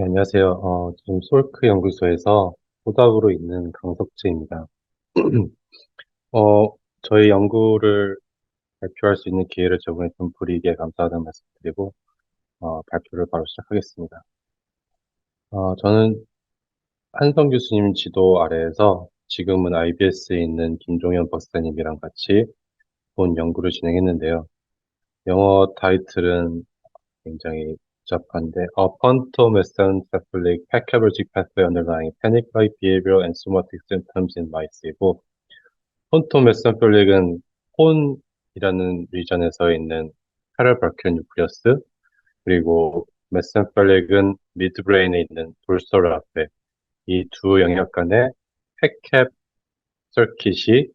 네, 안녕하세요. 지금 솔크 연구소에서 포닥으로 있는 강석재입니다. 어, 저희 연구를 발표할 수 있는 기회를 제공해 준 브릭에 감사하다는 말씀드리고, 발표를 바로 시작하겠습니다. 저는 한성 교수님 지도 아래에서 지금은 IBS에 있는 김종현 박사님이랑 같이 본 연구를 진행했는데요. 영어 타이틀은 굉장히 복잡한데, Pontomesencephalic Pachyergic Pathway Underlying Panic-like Behavior and Somatic Symptoms in Mice이고, 폰토메센필릭은 폰이라는 리전에서 있는 카를바큐 뉴클리어스, 그리고 메센필릭은 미드브레인에 있는 돌솔 앞에 이 두 영역 간의 팩캡 서킷이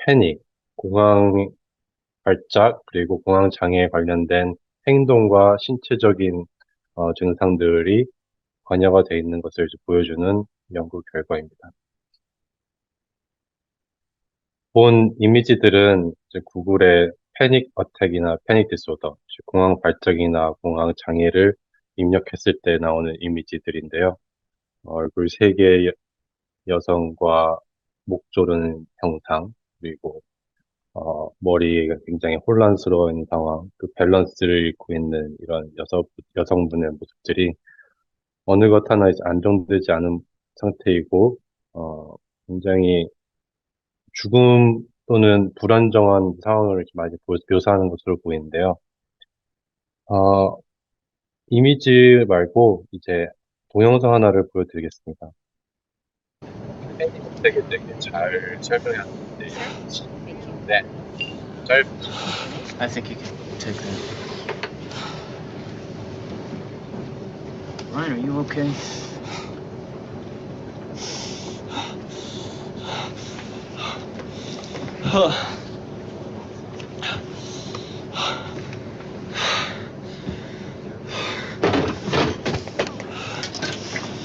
패닉, 공황 발작, 그리고 공황 장애에 관련된 행동과 신체적인 증상들이 관여가 되어 있는 것을 이제 보여주는 연구 결과입니다. 본 이미지들은 이제 구글에 패닉 어택이나 패닉 디소더, 즉 공황 발작이나 공황 장애를 입력했을 때 나오는 이미지들인데요. 얼굴 세 개의 여성과 목 조르는 형상, 그리고 머리가 굉장히 혼란스러워 있는 상황, 그 밸런스를 잃고 있는 이런 여성분의 모습들이 어느 것 하나 이제 안정되지 않은 상태이고, 굉장히 죽음 또는 불안정한 상황을 이렇게 많이 묘사하는 것으로 보이는데요. 어, 이미지 말고 이제 동영상 하나를 보여드리겠습니다. 패닉 어택에 되게 잘 설명했는데, 네, 짧, I think you can take that. Ryan, are you okay?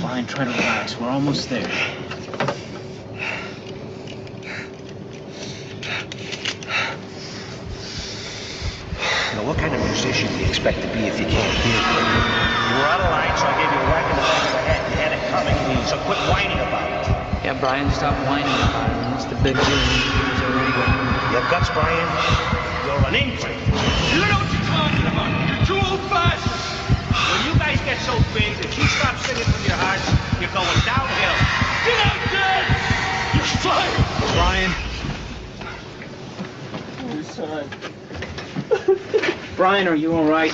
Ryan, try to relax. We're almost there. Now, what kind of musician do you expect to be if you can't hear? You were out of line, so I gave you a whack in the back of the head. You had it coming, so quit whining about it. Yeah, Brian, stop whining about it. It's the big deal. He's already gone. You have guts, Brian? You're an infant. You know what you're talking about. You're too old-fashioned. When you guys get so big that you stop singing from your hearts, you're going downhill. Get out there! You're fired! Brian? Brian, are you all right?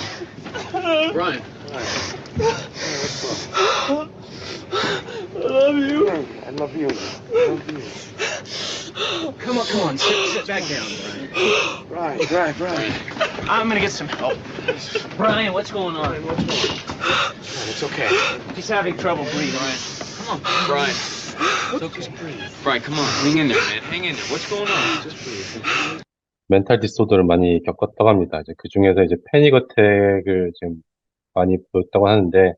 Brian. I love you. I love you. Come on. Sit back down, Brian. Brian. I'm gonna get some help. Brian, what's going on? It's okay. He's having trouble breathing. Come on, Brian. It's okay. Brian, come on. Hang in there, man. Hang in there. What's going on? Just breathe. 멘탈 디소더를 많이 겪었다고 합니다. 이제 그 중에서 이제 패닉 어택을 지금 많이 보였다고 하는데,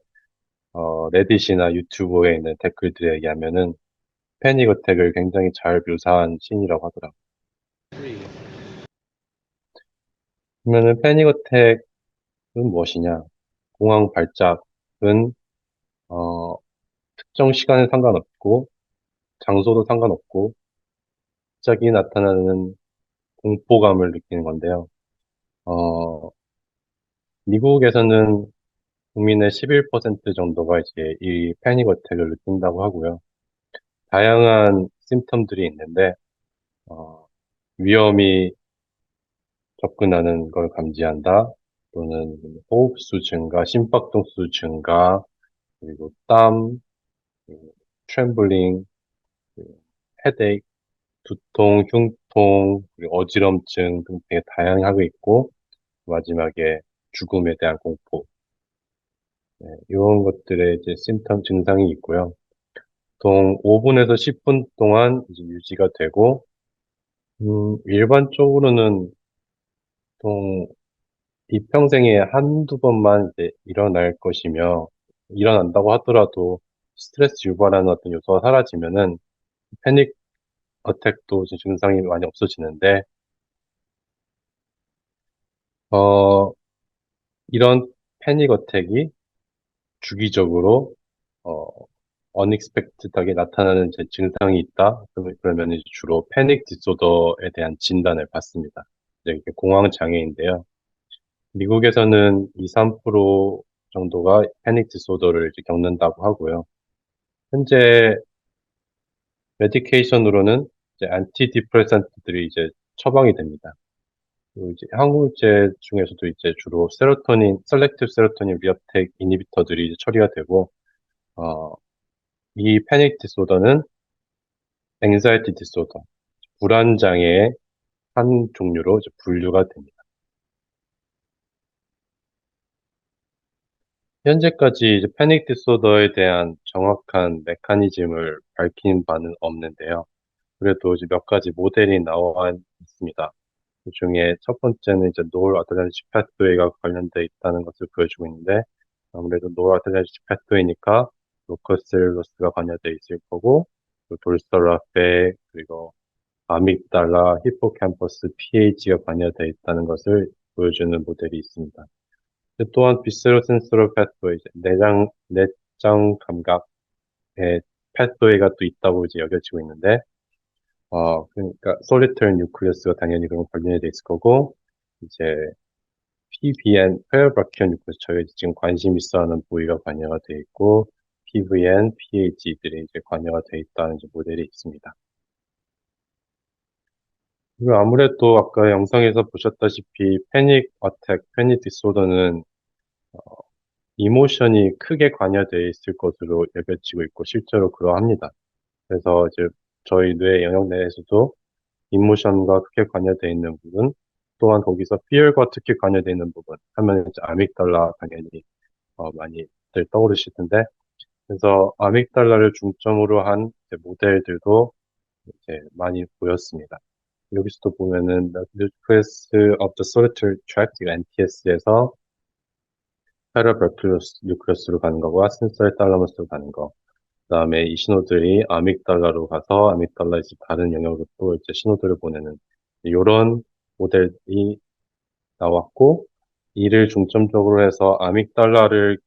레딧이나 유튜브에 있는 댓글들에 의하면은 패닉 어택을 굉장히 잘 묘사한 씬이라고 하더라고요. 그러면은 패닉 어택은 무엇이냐? 공황 발작은 특정 시간에 상관없고 장소도 상관없고 갑자기 나타나는 공포감을 느끼는 건데요. 어, 미국에서는 국민의 11% 정도가 이제 이 패닉 어택을 느낀다고 하고요. 다양한 심텀들이 있는데 위험이 접근하는 걸 감지한다, 또는 호흡수 증가, 심박동수 증가, 그리고 땀, 트렘블링, 헤데이크, 두통, 흉통, 그리고 어지럼증 등 되게 다양하게 있고, 마지막에 죽음에 대한 공포, 이런 것들의 이제 심텀 증상이 있고요. 보통 5분에서 10분 동안 이제 유지가 되고, 일반적으로는 보통 이평생에 한두 번만 이제 일어날 것이며, 일어난다고 하더라도 스트레스 유발하는 어떤 요소가 사라지면은 패닉 어택도 이제 증상이 많이 없어지는데, 어, 이런 패닉 어택이 주기적으로 어, unexpected하게 나타나는 이제 증상이 있다. 그러면 이제 주로 패닉 디소더에 대한 진단을 받습니다. 이제 이게 공황 장애인데요. 미국에서는 2, 3% 정도가 패닉 디소더를 이제 겪는다고 하고요. 현재 메디케이션으로는 이제 안티디프레산트들이 이제 처방이 됩니다. 그리고 이제 항우울제 중에서도 이제 주로 셀렉티브 세로토닌 리업텍 이니비터들이 이제 처리가 되고, 어, 이 패닉 디소더는 앵자이티 디소더, 불안 장애의 한 종류로 이제 분류가 됩니다. 현재까지 이제 패닉 디소더에 대한 정확한 메커니즘을 밝힌 바는 없는데요. 그래도 이제 몇 가지 모델이 나와 있습니다. 그 중에 첫 번째는 이제 노을 아드레너신 파스웨이가 관련돼 있다는 것을 보여주고 있는데, 아무래도 노을 아드레너신 파스웨이니까 로커셀로스가 관여돼 있을 거고, 또 돌스토라페, 그리고 아믹달라, 히포캠퍼스, PH가 관여돼 있다는 것을 보여주는 모델이 있습니다. 또한 비스로 센서럴 패스웨이, 내장 감각의 패스웨이가 또 있다고 이제 여겨지고 있는데, 그러니까 솔리터리 뉴클리어스가 당연히 그런 관련이 돼 있을 거고, 이제 PBN, 페어브라키온 뉴클리어스, 저희가 지금 관심 있어하는 부위가 관여가 돼 있고, PVN, PH들이 이제 관여가 돼 있다는 이제 모델이 있습니다. 그리고 아무래도 아까 영상에서 보셨다시피 패닉 어택, 패닉 디소더는 이모션이 크게 관여되어 있을 것으로 여겨지고 있고 실제로 그러합니다. 그래서 이제 저희 뇌 영역 내에서도 이모션과 크게 관여되어 있는 부분, 또한 거기서 fear과 특히 관여되어 있는 부분 하면 이제 아믹달라 당연히 많이들 떠오르실 텐데, 그래서 아믹달라를 중점으로 한 이제 모델들도 이제 많이 보였습니다. 여기서도 보면은 Nucleus of the Solitary Tract, NTS에서 파라버큘러스 뉴클러스로 가는 거와 센서리 탈라머스로 가는 거. 그다음에 이 신호들이 아믹달라로 가서 아믹달라 이제 다른 영역으로 또 이제 신호들을 보내는 이런 모델이 나왔고, 이를 중점적으로 해서 아믹달라를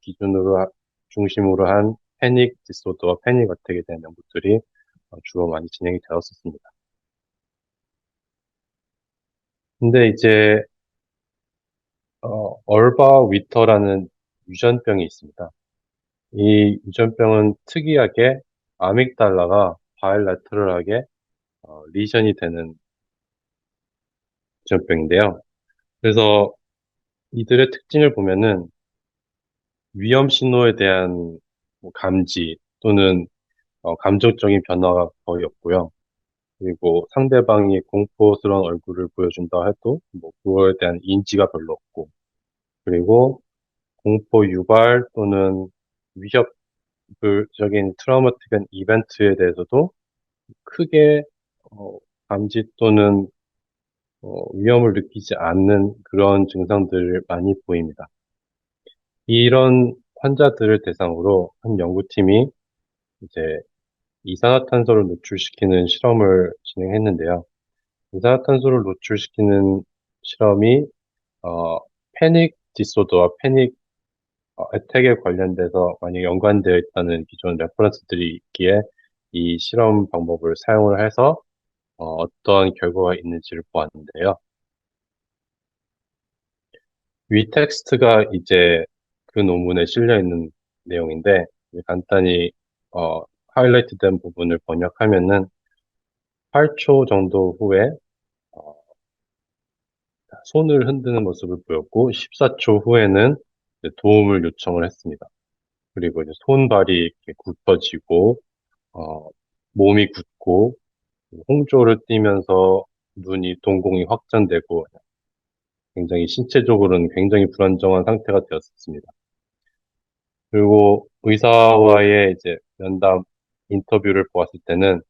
중심으로 한 패닉 디소더와 패닉 어택에 대한 연구들이 주로 많이 진행이 되었었습니다. 근데 이제 얼바 위터라는 유전병이 있습니다. 이 유전병은 특이하게 아믹달라가 바이래터럴하게 리전이 되는 유전병인데요. 그래서 이들의 특징을 보면은 위험 신호에 대한 뭐 감지 또는 감정적인 변화가 거의 없고요. 그리고 상대방이 공포스러운 얼굴을 보여준다 해도 뭐 그거에 대한 인지가 별로 없고, 그리고 공포 유발 또는 위협적인 트라우마틱한 이벤트에 대해서도 크게 감지 또는 위험을 느끼지 않는 그런 증상들을 많이 보입니다. 이런 환자들을 대상으로 한 연구팀이 이제 이산화탄소를 노출시키는 실험을 진행했는데요. 이산화탄소를 노출시키는 실험이 패닉 디소더와 패닉 애택에 관련돼서 많이 연관되어 있다는 기존 레퍼런스들이 있기에 이 실험 방법을 사용을 해서 어떠한 결과가 있는지를 보았는데요. 위 텍스트가 이제 그 논문에 실려 있는 내용인데, 간단히 하이라이트 된 부분을 번역하면은 8초 정도 후에 어, 손을 흔드는 모습을 보였고, 14초 후에는 이제 도움을 요청을 했습니다. 그리고 이제 손발이 이렇게 굽어지고 몸이 굳고 홍조를 띠면서 눈이 동공이 확장되고 굉장히 신체적으로는 굉장히 불안정한 상태가 되었습니다. 그리고 의사와의 이제 면담 인터뷰를 보았을 때는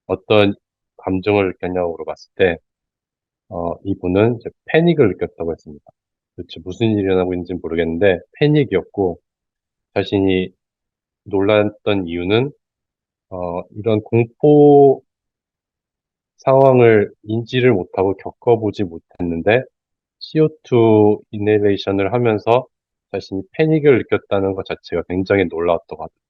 어떤 감정을 느꼈냐고 물어봤을 때, 이분은 이제 패닉을 느꼈다고 했습니다. 도대체 무슨 일이 일어나고 있는지 모르겠는데 패닉이었고, 자신이 놀랐던 이유는 이런 공포 상황을 인지를 못하고 겪어보지 못했는데 CO2 이네레이션을 하면서 자신이 패닉을 느꼈다는 것 자체가 굉장히 놀라웠다고 하더라고요.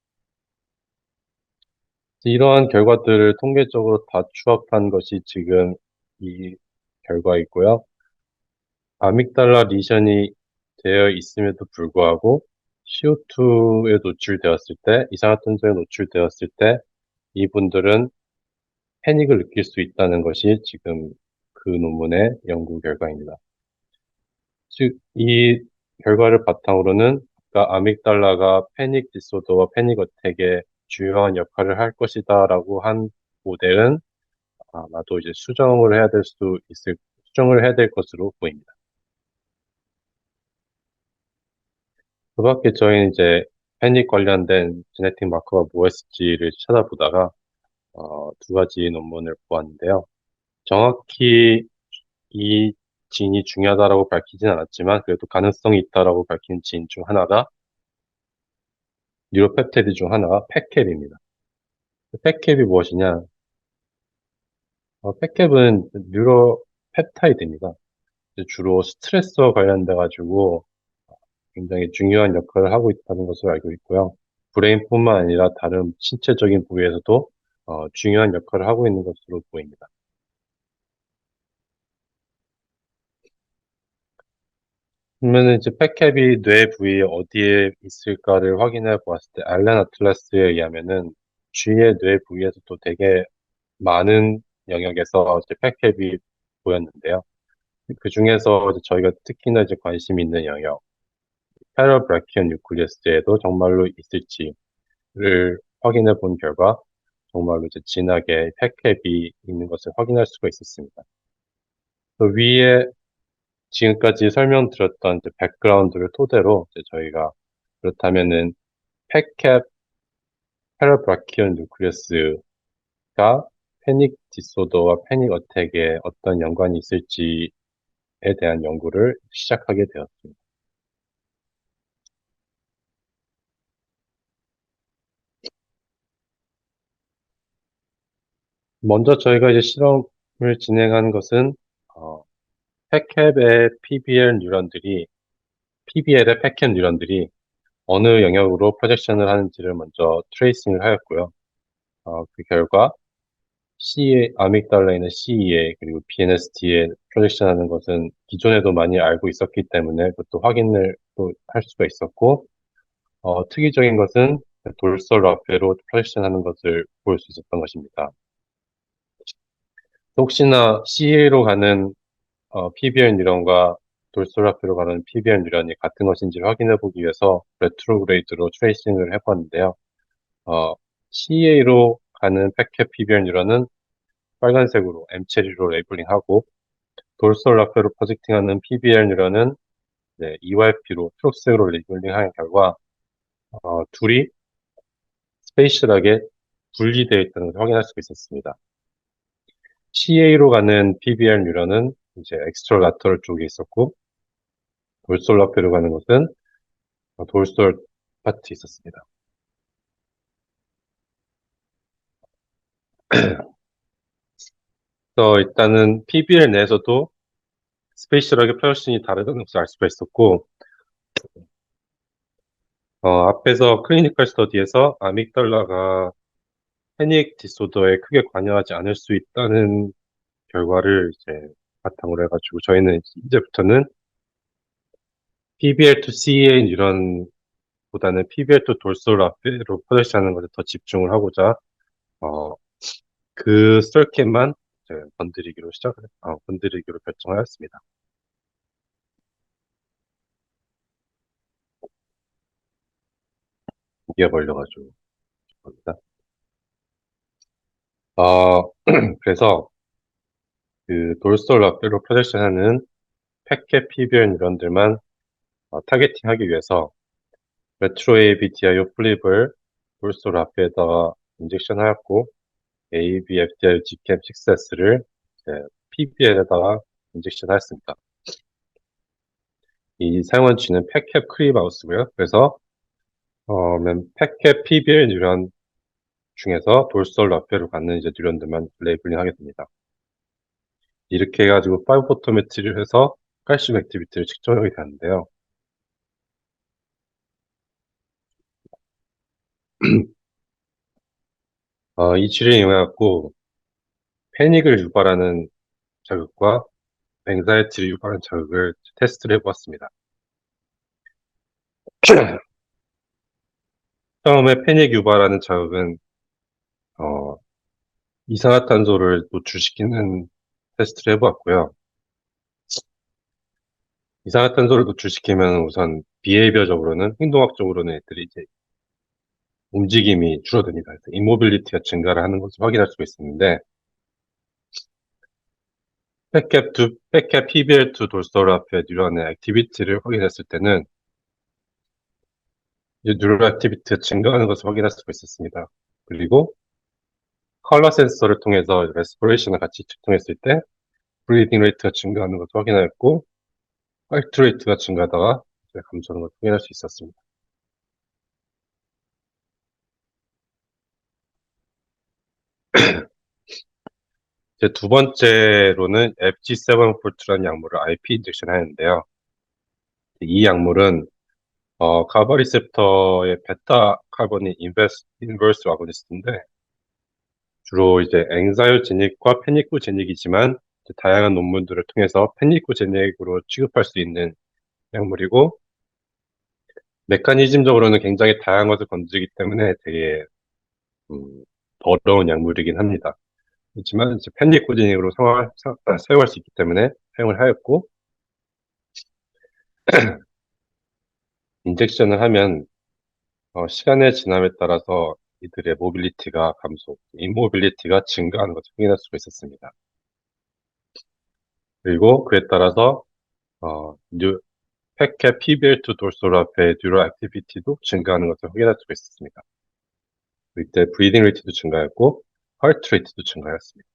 이러한 결과들을 통계적으로 다 추합한 것이 지금 이 결과이고요. 아믹달라 리션이 되어 있음에도 불구하고 CO2에 노출되었을 때, 이산화탄소에 노출되었을 때 이분들은 패닉을 느낄 수 있다는 것이 지금 그 논문의 연구 결과입니다. 즉, 이 결과를 바탕으로는 아까 아믹달라가 패닉 디소더와 패닉 어택의 주요한 역할을 할 것이다라고 한 모델은 아마도 이제 수정을 해야 될 것으로 보입니다. 그 밖에 저희는 이제 패닉 관련된 제네틱 마커가 무엇일지를 찾아보다가 두 가지 논문을 보았는데요. 정확히 이 진이 중요하다라고 밝히진 않았지만 그래도 가능성이 있다라고 밝힌 진 중 하나가 뉴로펩타이드 중 하나가 팩캡입니다. 팩캡이 무엇이냐? 팩캡은 뉴로펩타이드입니다. 주로 스트레스와 관련돼 가지고 굉장히 중요한 역할을 하고 있다는 것을 알고 있고요. 브레인뿐만 아니라 다른 신체적인 부위에서도 중요한 역할을 하고 있는 것으로 보입니다. 그러면 이제 팩캡이 뇌 부위 어디에 있을까를 확인해 보았을 때 알렌 아틀라스에 의하면은 쥐의 뇌 부위에서도 되게 많은 영역에서 이제 팩캡이 보였는데요. 그 중에서 저희가 특히나 이제 관심 있는 영역, 패러브라키언 뉴클리어스에도 정말로 있을지를 확인해 본 결과 정말로 이제 진하게 팩캡이 있는 것을 확인할 수가 있었습니다. 그 위에 지금까지 설명드렸던 이제 백그라운드를 토대로 이제 저희가 그렇다면은 팩캡 패러브라키언 뉴클리어스가 패닉 디소더와 패닉 어택에 어떤 연관이 있을지에 대한 연구를 시작하게 되었습니다. 먼저 저희가 이제 실험을 진행한 것은 팩캡의 PBL의 팩캡 뉴런들이 어느 영역으로 프로젝션을 하는지를 먼저 트레이싱을 하였고요. 그 결과 아믹달라에 있는 CEA 그리고 PNST에 프로젝션하는 것은 기존에도 많이 알고 있었기 때문에 그것도 확인을 또 할 수가 있었고 특이적인 것은 돌솔 라페로 프로젝션하는 것을 볼 수 있었던 것입니다. 혹시나 CEA로 가는 PBL 뉴런과 돌솔라페로 가는 PBL 뉴런이 같은 것인지를 확인해 보기 위해서 레트로그레이드로 트레이싱을 해봤는데요. CEA로 가는 팩캡 PBL 뉴런은 빨간색으로 M체리로 레이블링하고 돌솔라페로 프로젝팅하는 PBL 뉴런은 EYP로 초록색으로 레이블링한 결과 둘이 스페이셜하게 분리되어 있다는 것을 확인할 수가 있었습니다. CA로 가는 PBL 뉴런은 이제 엑스트라 라터럴 쪽에 있었고 돌솔 라페로 가는 것은 돌솔 파트 있었습니다. 그래서 일단은 PBL 내에서도 스페이셜하게 프로젝션이 다르다는 것을 알 수가 있었고 앞에서 클리니컬 스터디에서 아믹달라가 패닉 디소더에 크게 관여하지 않을 수 있다는 결과를 이제 바탕으로 해가지고 저희는 이제부터는 PBL2 CA 뉴런보다는 PBL2 돌솔 라페로 프로젝션하는 것에 더 집중을 하고자 그 썰켓만 건드리기로 결정하였습니다. 이게 걸려가지고 겁니다. 그래서 그 돌솔 라페로 프로젝션하는 팩캡 PBL 뉴런들만 타겟팅하기 위해서 레트로 ABDIO 플립을 돌솔 라페에다가 인젝션하였고 ABFDIO GCAM 6S를 PBL에다가 인젝션하였습니다. 이 사용한 쥐는 팩캡 크리마우스고요. 그래서 팩캡 PBL 뉴런 중에서 돌솔 라페로 갖는 이제 뉴런들만 레이블링 하게 됩니다. 이렇게 해가지고 파이브포토메트리를 해서 칼슘 액티비티를 측정하게 되는데요. 이 치료를 이용해갖고 패닉을 유발하는 자극과 앵사이티를 유발하는 자극을 테스트를 해보았습니다. 처음에 패닉 유발하는 자극은 이산화탄소를 노출시키는 테스트를 해보았고요. 이산화탄소를 노출시키면 우선 비헤이비어적으로는 행동학적으로는 애들이 이제 움직임이 줄어듭니다. 그래서 임모빌리티가 증가를 하는 것을 확인할 수가 있었는데 팩캡 PBL2 돌솔 앞에 뉴런의 액티비티를 확인했을 때는 이제 뉴럴 액티비티가 증가하는 것을 확인할 수가 있었습니다. 그리고 컬러 센서를 통해서 레스피레이션을 같이 측정했을 때 브리딩 레이트가 증가하는 것을 확인하였고 하이트 레이트가 증가하다가 이제 감소하는 것을 확인할 수 있었습니다. 이제 두 번째로는 FG742라는 약물을 IP 인젝션 하는데요. 이 약물은 가바 리셉터의 베타 카르보닌 인버스 아고니스트인데 주로 이제 앵자이오제닉과 페니코제닉이지만 다양한 논문들을 통해서 페니코제닉으로 취급할 수 있는 약물이고 메커니즘적으로는 굉장히 다양한 것을 건드리기 때문에 되게 어려운 약물이긴 합니다. 그렇지만 이제 페니코제닉으로 사용할 수 있기 때문에 사용을 하였고 인젝션을 하면 시간의 지남에 따라서 이들의 모빌리티가 감소, 인모빌리티가 증가하는 것을 확인할 수가 있었습니다. 그리고 그에 따라서 팩캡 PBL2 돌솔 앞에 뉴럴 액티비티도 증가하는 것을 확인할 수가 있었습니다. 이때 브리딩 레이트도 증가했고 하트 레이트도 증가했습니다.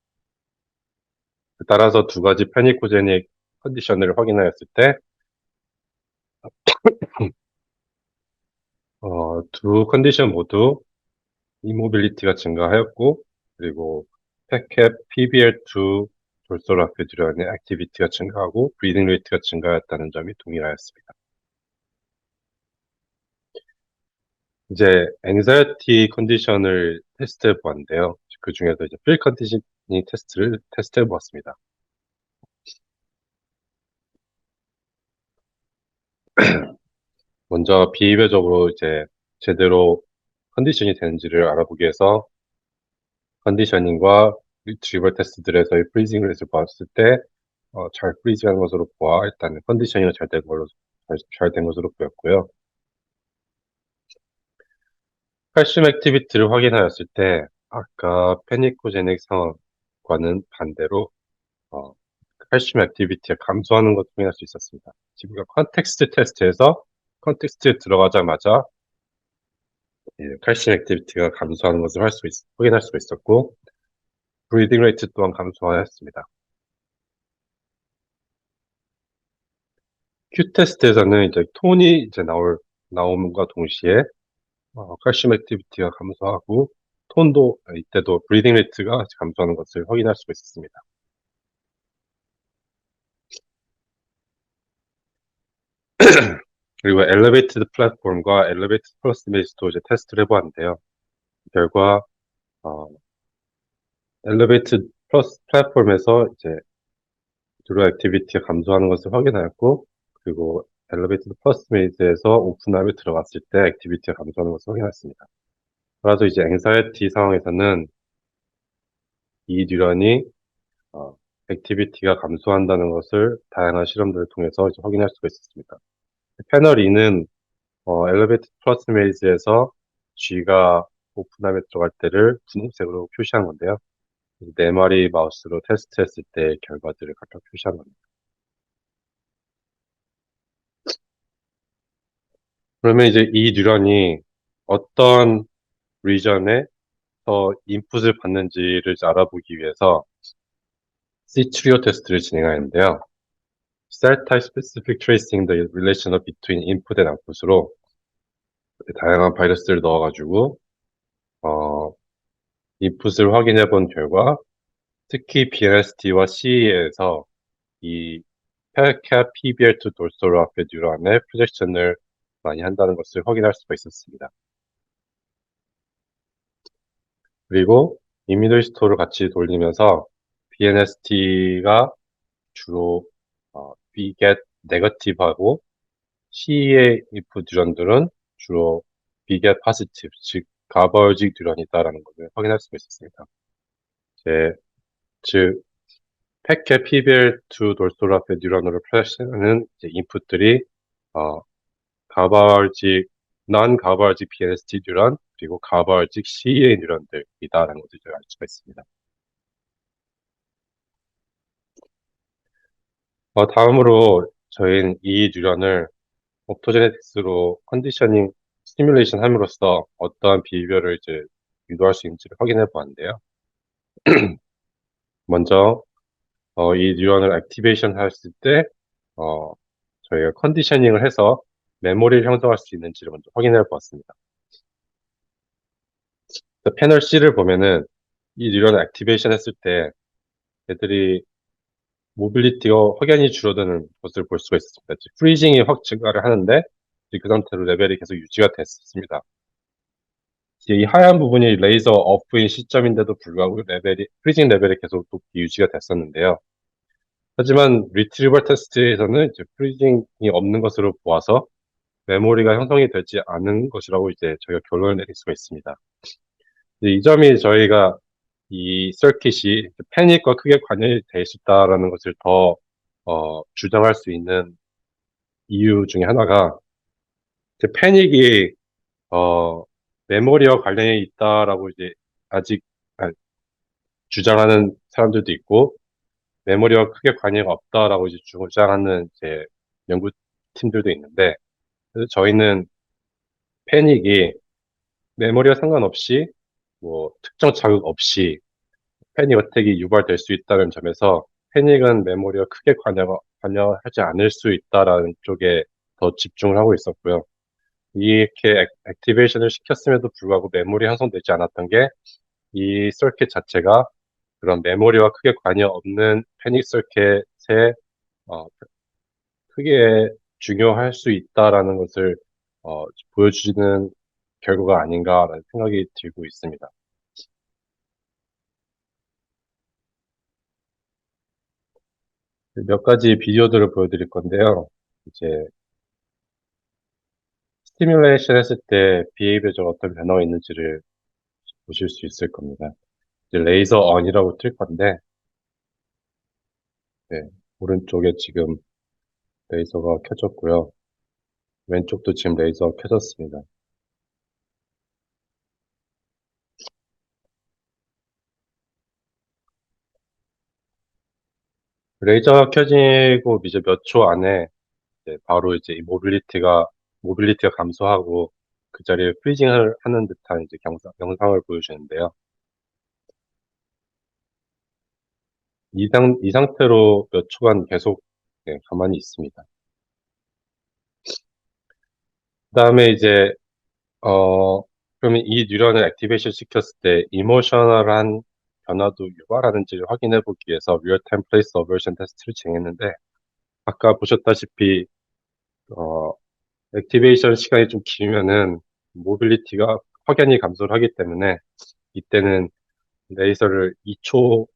따라서 두 가지 페니코제닉 컨디션을 확인하였을 때 두 컨디션 모두 이모빌리티가 증가하였고 그리고 팩캡 PBL2 돌솔 앞에 뉴런의 액티비티가 증가하고 브리딩 레이트가 증가했다는 점이 동일하였습니다. 이제 앵자이티 컨디션을 테스트해 보았는데요. 그 중에서 이제 필 컨디셔닝 테스트를 테스트해 보았습니다. 먼저 비이별적으로 이제 제대로 컨디션이 되는지를 알아보기 위해서 컨디셔닝과 리트리버 테스트들에서의 프리징 레이트를 봤을 때 잘 프리즈한 것으로 보아 일단 컨디셔닝은 잘 된 것으로 보였고요. 칼슘 액티비티를 확인하였을 때 아까 페니코제닉 상황과는 반대로 칼슘 액티비티가 감소하는 것을 확인할 수 있었습니다. 지금 컨텍스트 테스트에서 컨텍스트에 들어가자마자 칼슘 액티비티가 감소하는 것을 확인할 수가 있었고 브리딩 레이트 또한 감소하였습니다. 큐 테스트에서는 이제 톤이 이제 나옴과 동시에 칼슘 액티비티가 감소하고 톤도 이때도 브리딩 레이트가 감소하는 것을 확인할 수가 있었습니다. 그리고 엘리베이티드 플랫폼과 엘리베이티드 플러스 베이스도 이제 테스트를 해보았는데요. 결과 엘리베이티드 플러스 플랫폼에서 이제 주로 액티비티가 감소하는 것을 확인하였고 그리고 엘리베이티드 플러스 베이스에서 오픈함에 들어갔을 때 액티비티가 감소하는 것을 확인했습니다. 그래서 이제 앵사이티 상황에서는 이 뉴런이 액티비티가 감소한다는 것을 다양한 실험들을 통해서 이제 확인할 수가 있었습니다. 패널 2는 엘리베이티드 플러스 메이즈에서 G가 오픈함에 들어갈 때를 분홍색으로 표시한 건데요. 4마리 마우스로 테스트했을 때 결과들을 각각 표시한 겁니다. 그러면 이제 이 뉴런이 어떤 리전에 더 인풋을 받는지를 알아보기 위해서 C-trio 테스트를 진행하는데요. Cell type specific tracing the relation between input and output으로 다양한 바이러스를 넣어가지고 인풋을 확인해 본 결과 특히 BNST와 CE에서 이 펠캡 PBL2 돌솔 앞에 뉴런의 프로젝션을 많이 한다는 것을 확인할 수가 있었습니다. 그리고 이미들 스토어를 같이 돌리면서 BNST가 주로 beget negative하고 CEA if 뉴런들은 주로 beget positive, 즉 가버직 뉴런이다라는 것을 확인할 수가 있었습니다. 즉 팩케 PBL2 돌솔라페 뉴런으로 플래시하는 인풋들이 가버직 non 가버직 BNST 뉴런 그리고 가버직 CEA 뉴런들이다라는 것을 알 수가 있습니다. 다음으로 저희는 이 뉴런을 옵토제네틱스로 컨디셔닝 시뮬레이션 함으로써 어떠한 비교를 이제 유도할 수 있는지를 확인해 보았는데요. 먼저 이 뉴런을 액티베이션 했을 때 저희가 컨디셔닝을 해서 메모리를 형성할 수 있는지를 먼저 확인해 보았습니다. 패널 C를 보면은 이 뉴런을 액티베이션 했을 때 애들이 모빌리티가 확연히 줄어드는 것을 볼 수가 있습니다. 프리징이 확 증가를 하는데 그 상태로 레벨이 계속 유지가 됐습니다. 이 하얀 부분이 레이저 오프인 시점인데도 불구하고 프리징 레벨이 계속 높게 유지가 됐었는데요. 하지만 리트리버 테스트에서는 이제 프리징이 없는 것으로 보아서 메모리가 형성이 되지 않은 것이라고 이제 저희가 결론을 내릴 수가 있습니다. 이 점이 저희가 이 서킷이 패닉과 크게 관련이 돼 있다라는 것을 더 주장할 수 있는 이유 중에 하나가 패닉이 메모리와 관련이 있다라고 이제 아직 주장하는 사람들도 있고 메모리와 크게 관계가 없다라고 이제 주장하는 이제 연구팀들도 있는데 그래서 저희는 패닉이 메모리와 상관없이 뭐 특정 자극 없이 패닉 어택이 유발될 수 있다는 점에서 패닉은 메모리와 크게 관여하지 않을 수 있다라는 쪽에 더 집중을 하고 있었고요. 이렇게 액티베이션을 시켰음에도 불구하고 메모리 형성되지 않았던 게 이 서킷 자체가 그런 메모리와 크게 관여 없는 패닉 서킷에 크게 중요할 수 있다라는 것을 보여주는 결과가 아닌가라는 생각이 들고 있습니다. 몇 가지 비디오들을 보여드릴 건데요. 이제 스티뮬레이션 했을 때 비헤이비어적 어떤 변화가 있는지를 보실 수 있을 겁니다. 이제 레이저 on이라고 뜰 건데, 네, 오른쪽에 지금 레이저가 켜졌고요. 왼쪽도 지금 레이저가 켜졌습니다. 레이저가 켜지고 이제 몇 초 안에 이제 바로 이제 이 모빌리티가 감소하고 그 자리에 프리징을 하는 듯한 이제 영상을 보여주는데요. 이 상태로 몇 초간 계속 네, 가만히 있습니다. 그 다음에 이제 그러면 이 뉴런을 액티베이션 시켰을 때 이모셔널한 변화도 유발하는지를 확인해 보기 위해서 리얼타임 플레이스 어버션 테스트를 진행했는데 아까 보셨다시피 액티베이션 시간이 좀 길면은 모빌리티가 확연히 감소를 하기 때문에 이때는 레이저를 2초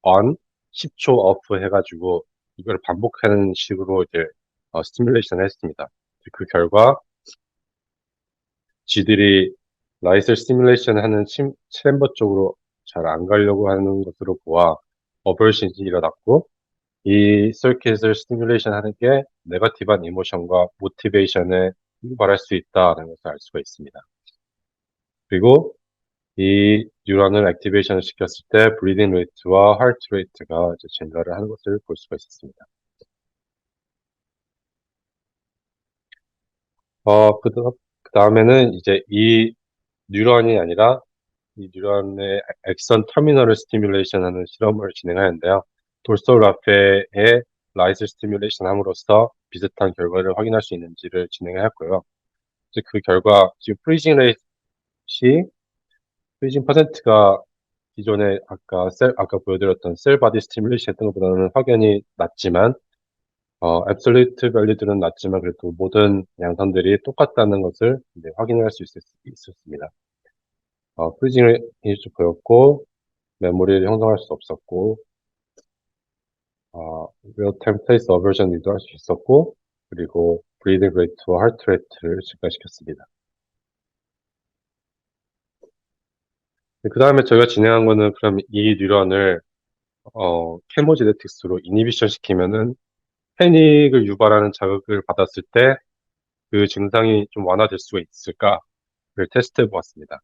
on, 10초 off 해가지고 이걸 반복하는 식으로 이제 스티뮬레이션을 했습니다. 그 결과 쥐들이 라이셀 스티뮬레이션 하는 챔버 쪽으로 잘 안 가려고 하는 것으로 보아 어버션이 일어났고 이 서킷을 스티뮬레이션 하는 게 네거티브한 이모션과 모티베이션에 유발할 수 있다는 것을 알 수가 있습니다. 그리고 이 뉴런을 액티베이션을 시켰을 때 브리딩 레이트와 하트 레이트가 이제 증가를 하는 것을 볼 수가 있었습니다. 그 다음에는 이제 이 뉴런이 아니라 이 뉴런의 액선 터미널을 스티뮬레이션 하는 실험을 진행하는데요. 돌솔라페의 라이트 스티뮬레이션 함으로써 비슷한 결과를 확인할 수 있는지를 진행했고요. 이제 그 결과 지금 프리징 퍼센트가 기존에 아까 보여드렸던 셀 바디 스티뮬레이션 했던 것보다는 확연히 낮지만 앱솔루트 밸류들은 낮지만 그래도 모든 양산들이 똑같다는 것을 이제 확인할 수 있었습니다. 프리징 일주 보였고, 메모리를 형성할 수 없었고, 리얼타임 페이스 어버전 유도할 수 있었고, 그리고 브리딩 레이트와 하트 레이트를 증가시켰습니다. 그 다음에 저희가 진행한 거는 그럼 이 뉴런을 케모제네틱스로 이니비션 시키면은 패닉을 유발하는 자극을 받았을 때 그 증상이 좀 완화될 수가 있을까를 테스트해 보았습니다.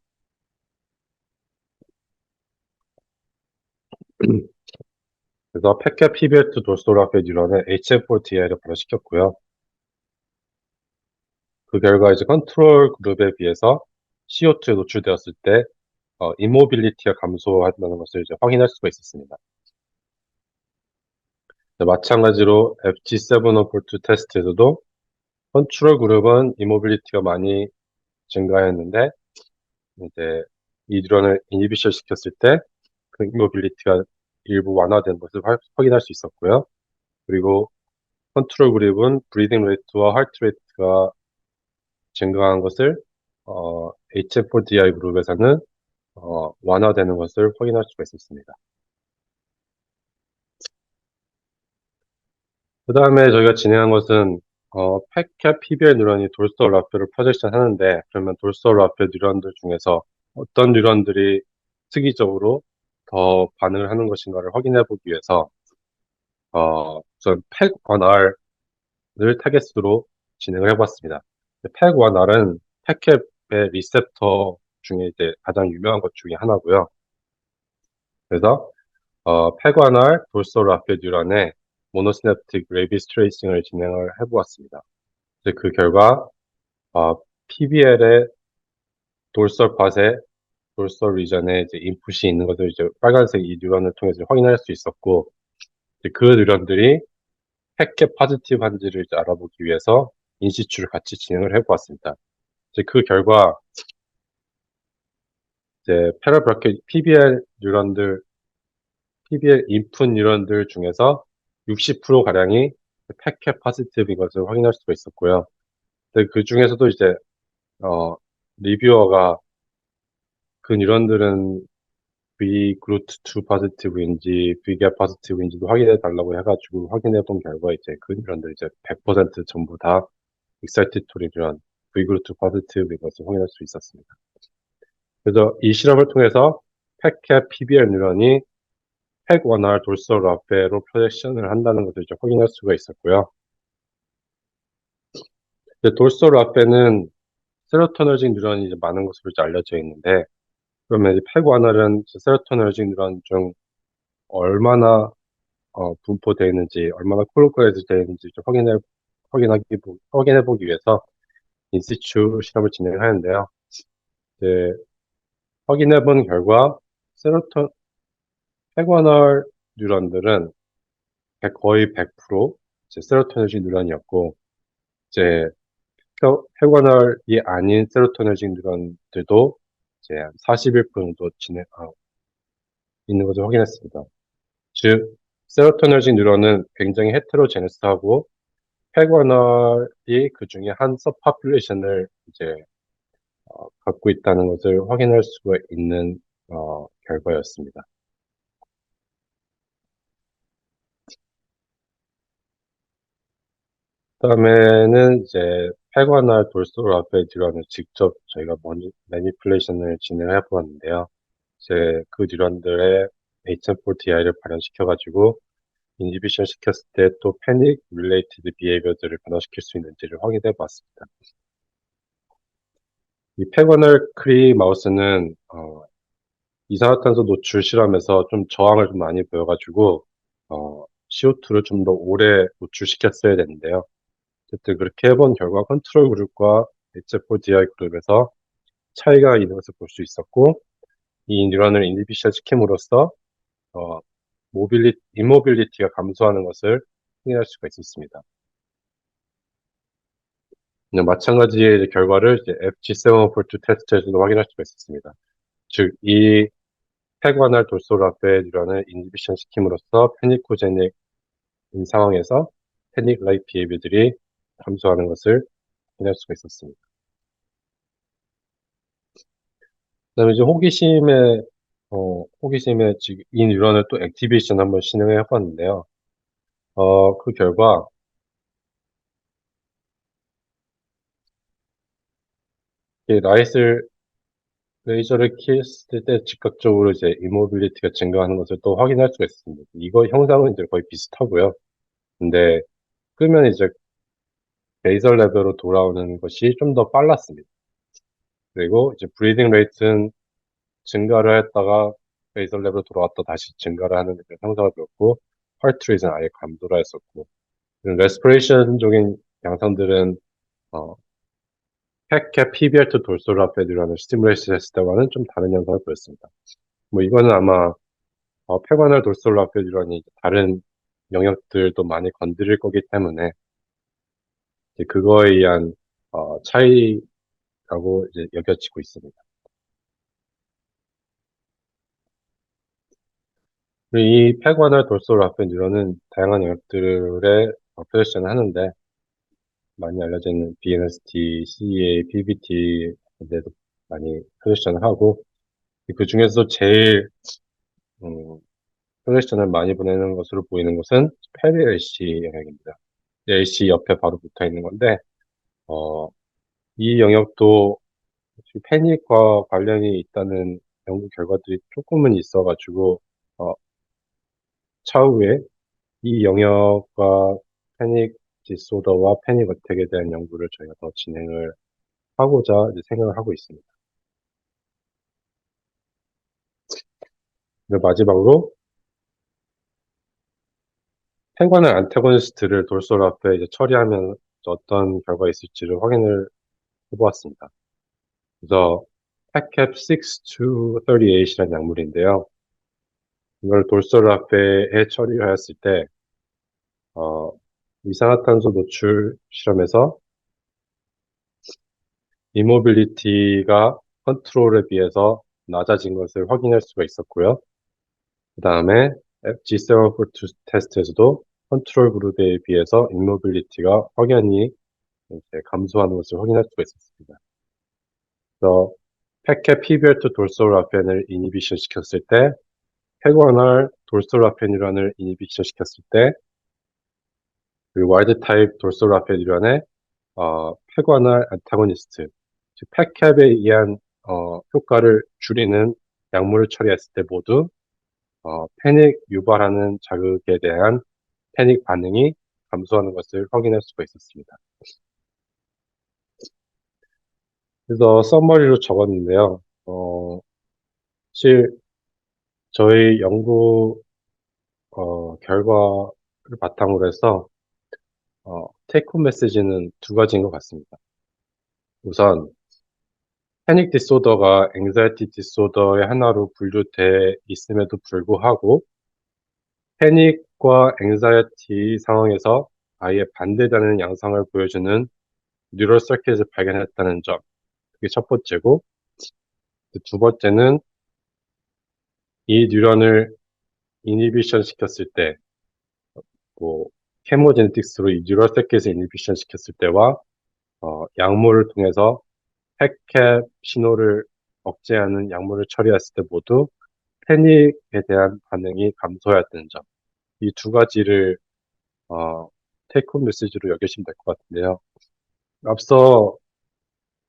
그래서 펫캡 PBL2 돌소라페 뉴런을 HM4TI를 발효시켰고요. 그 결과 이제 컨트롤 그룹에 비해서 CO2에 노출되었을 때 이모빌리티가 감소한다는 것을 이제 확인할 수가 있었습니다. 마찬가지로 FG704 테스트에서도 컨트롤 그룹은 이모빌리티가 많이 증가했는데 이제 이 뉴런을 이니비션 시켰을 때 그 이모빌리티가 일부 완화된 것을 확인할 수 있었고요. 그리고 컨트롤 그룹은 브리딩 레이트와 하트 레이트가 증가한 것을 HF4DI 그룹에서는 완화되는 것을 확인할 수가 있었습니다. 그 다음에 저희가 진행한 것은 펫캡 PBL 뉴런이 돌솔 라페를 프로젝션 하는데 그러면 돌솔 라페 뉴런들 중에서 어떤 뉴런들이 특이적으로 더 반응을 하는 것인가를 확인해 보기 위해서 우선 펫1R을 타겟으로 진행을 해봤습니다. 펫1R은 펫캡의 리셉터 중에 이제 가장 유명한 것 중에 하나고요. 그래서 펫1R 돌솔 라페 뉴런의 모노시냅틱 레비스 트레이싱을 진행을 해보았습니다. 이제 그 결과 PBL의 돌솔 팟에 돌솔 리전에 이제 인풋이 있는 것을 이제 빨간색 이 뉴런을 통해서 확인할 수 있었고, 이제 그 뉴런들이 펫캡 포지티브한지를 이제 알아보기 위해서 인시추를 같이 진행을 해보았습니다. 이제 그 결과 이제 패러브라켓 PBL 인풋 뉴런들 중에서 60% 가량이 펫캡 포지티브인 것을 확인할 수가 있었고요. 근데 그 중에서도 이제 리뷰어가 그 뉴런들은 V그루트2 포지티브인지 V갭 포지티브인지도 확인해 달라고 해가지고 확인해 본 결과 이제 그 뉴런들 이제 100% 전부 다 익사이티토리 뉴런 V그루트 포지티브인 것을 확인할 수 있었습니다. 그래서 이 실험을 통해서 펫캡 PBL 뉴런이 팩1R 돌솔 라페로 프로젝션을 한다는 것을 이제 확인할 수가 있었고요. 돌솔 라페는 세로토너직 뉴런이 이제 많은 것으로 이제 알려져 있는데, 그러면 이 팩1R은 세로토너직 뉴런 중 얼마나 분포되어 있는지, 얼마나 콜로컬라이즈 되어 있는지 좀 확인해 보기 위해서 인시추 실험을 진행하는데요. 이제 확인해 본 결과 팩1R 뉴런들은 거의 100% 세로토너직 뉴런이었고, 이제 팩1R이 아닌 세로토너직 뉴런들도 이제 한 41% 정도 있는 것을 확인했습니다. 즉, 세로토너직 뉴런은 굉장히 헤테로제네스하고 팩1R이 그 중에 한 서파퓰레이션을 이제 갖고 있다는 것을 확인할 수가 있는 결과였습니다. 그다음에는 이제 팩1R 돌솔 라페 뉴런을 직접 저희가 매니플레이션을 진행해 보았는데요. 이제 그 뉴런들의 HM4TI를 발현시켜가지고 인히비션 시켰을 때 또 패닉 릴레이티드 비헤이비어들을 변화시킬 수 있는지를 확인해 보았습니다. 이 팩1R 크리 마우스는 이산화탄소 노출 실험에서 좀 저항을 좀 많이 보여가지고 CO2를 좀 더 오래 노출시켰어야 되는데요. 어쨌든 그렇게 해본 결과 컨트롤 그룹과 HF4DI 그룹에서 차이가 있는 것을 볼 수 있었고, 이 뉴런을 인히비션 시킴으로써 이모빌리티가 감소하는 것을 확인할 수가 있었습니다. 마찬가지의 결과를 이제 FG742 테스트에서도 확인할 수가 있었습니다. 즉, 이 팩1R 돌솔라페 뉴런을 인히비션 시킴으로써 페니코제닉인 상황에서 패닉 라이크 비헤이비어들이 감소하는 것을 확인할 수가 있었습니다. 그다음에 이제 호기심에 지금 이 뉴런을 또 액티베이션 한번 진행해 봤는데요. 그 결과, 이 레이저를 켰을 때 즉각적으로 이제 이모빌리티가 증가하는 것을 또 확인할 수가 있습니다. 이거 형상은 이제 거의 비슷하고요. 근데 끄면 이제 베이설 레벨로 돌아오는 것이 좀 더 빨랐습니다. 그리고 이제 브리딩 레이트는 증가를 했다가 베이설 레벨로 돌아왔다 다시 증가를 하는 그런 형상을 보였고, 하트 레이트는 아예 감소를 했었고, 레스피레이션적인 양상들은 어, 팩캡 PBR2 돌소라페드라는 스티뮬레이션 했을 때와는 좀 다른 현상을 보였습니다. 뭐 이거는 아마 폐관을 돌솔라페드라니 다른 영역들도 많이 건드릴 거기 때문에 이제 그거에 의한 차이라고 이제 여겨지고 있습니다. 그리고 이 폐관을 돌솔라페드라는 다양한 영역들의 프로젝션을 하는데 많이 알려져 있는 BNST, CEA, PBT에도 많이 프로젝션을 하고 그 중에서 제일 음, 프로젝션을 많이 보내는 것으로 보이는 것은 페리 LC 영역입니다. LC 옆에 바로 붙어 있는 건데, 어, 이 영역도 패닉과 관련이 있다는 연구 결과들이 조금은 있어가지고, 어, 차후에 이 영역과 패닉 디소더와 패닉 어택에 대한 연구를 저희가 더 진행을 하고자 이제 생각을 하고 있습니다. 그리고 마지막으로 펜관의 안타고니스트를 돌솔 앞에 이제 처리하면 어떤 결과가 있을지를 확인을 해보았습니다. 그래서 팩캡 6-38이라는 약물인데요. 이걸 돌솔 앞에 처리하였을 때 어, 이산화탄소 노출 실험에서 이모빌리티가 컨트롤에 비해서 낮아진 것을 확인할 수가 있었고요. 그 다음에 G742 테스트에서도 컨트롤 그룹에 비해서 이모빌리티가 확연히 이제 감소하는 것을 확인할 수가 있었습니다. 그래서 팩캡 PBR2 돌솔라펜을 이니비션 시켰을 때 페고널 돌솔라펜이란을 이니비션 시켰을 때 그 와일드 타입 돌솔라펜이란의 페고널 안타고니스트 즉 팩캡에 의한 효과를 줄이는 약물을 처리했을 때 모두 패닉 유발하는 자극에 대한 패닉 반응이 감소하는 것을 확인할 수가 있었습니다. 그래서 서머리로 적었는데요. 사실 저희 연구 결과를 바탕으로 해서 테이크홈 메시지는 두 가지인 것 같습니다. 우선 패닉 디소더가 앵자이티 디소더의 하나로 분류돼 있음에도 불구하고 패닉과 앵자이티 상황에서 아예 반대되는 양상을 보여주는 뉴럴 서킷을 발견했다는 점. 그게 첫 번째고, 두 번째는 이 뉴런을 이니비션 시켰을 때, 뭐, 케모제네틱스로 이 뉴럴 서킷을 이니비션 시켰을 때와 약물을 통해서 팩캡 신호를 억제하는 약물을 처리했을 때 모두 패닉에 대한 반응이 감소하였다는 점. 이 두 가지를 테이크홈 메시지로 여기시면 될 것 같은데요. 앞서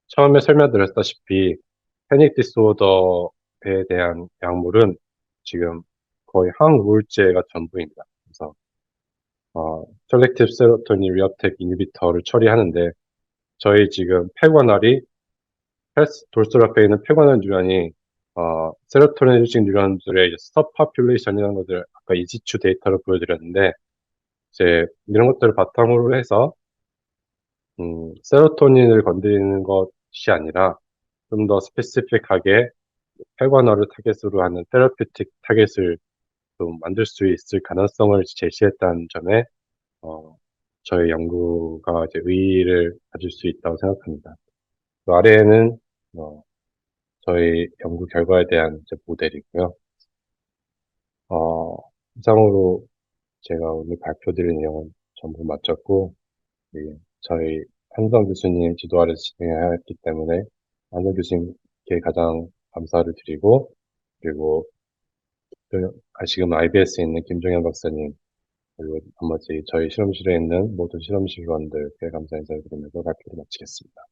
처음에 설명드렸다시피 패닉 디소더에 대한 약물은 지금 거의 항우울제가 전부입니다. 그래서 셀렉티브 세로토닌 리업텍 이니비터를 처리하는데 저희 지금 폐관알이 돌소라페인은 폐관할 뉴런이 세로토닌식 뉴런들의 서파퓰레이션이라는 것을 아까 이지추 데이터로 보여드렸는데 이제 이런 것들을 바탕으로 해서 세로토닌을 건드리는 것이 아니라 좀 더 스페시픽하게 폐관어를 타겟으로 하는 테라피틱 타겟을 좀 만들 수 있을 가능성을 제시했다는 점에 저희 연구가 이제 의의를 가질 수 있다고 생각합니다. 그 아래에는 저희 연구 결과에 대한 이제 모델이고요. 이상으로 제가 오늘 발표드린 내용은 전부 마쳤고 예, 저희 한성 교수님 지도 아래서 진행하였기 때문에 안호 교수님께 가장 감사를 드리고, 그리고 지금 IBS에 있는 김종현 박사님, 그리고 나머지 저희 실험실에 있는 모든 실험실원들께 감사 인사를 드리면서 발표를 마치겠습니다.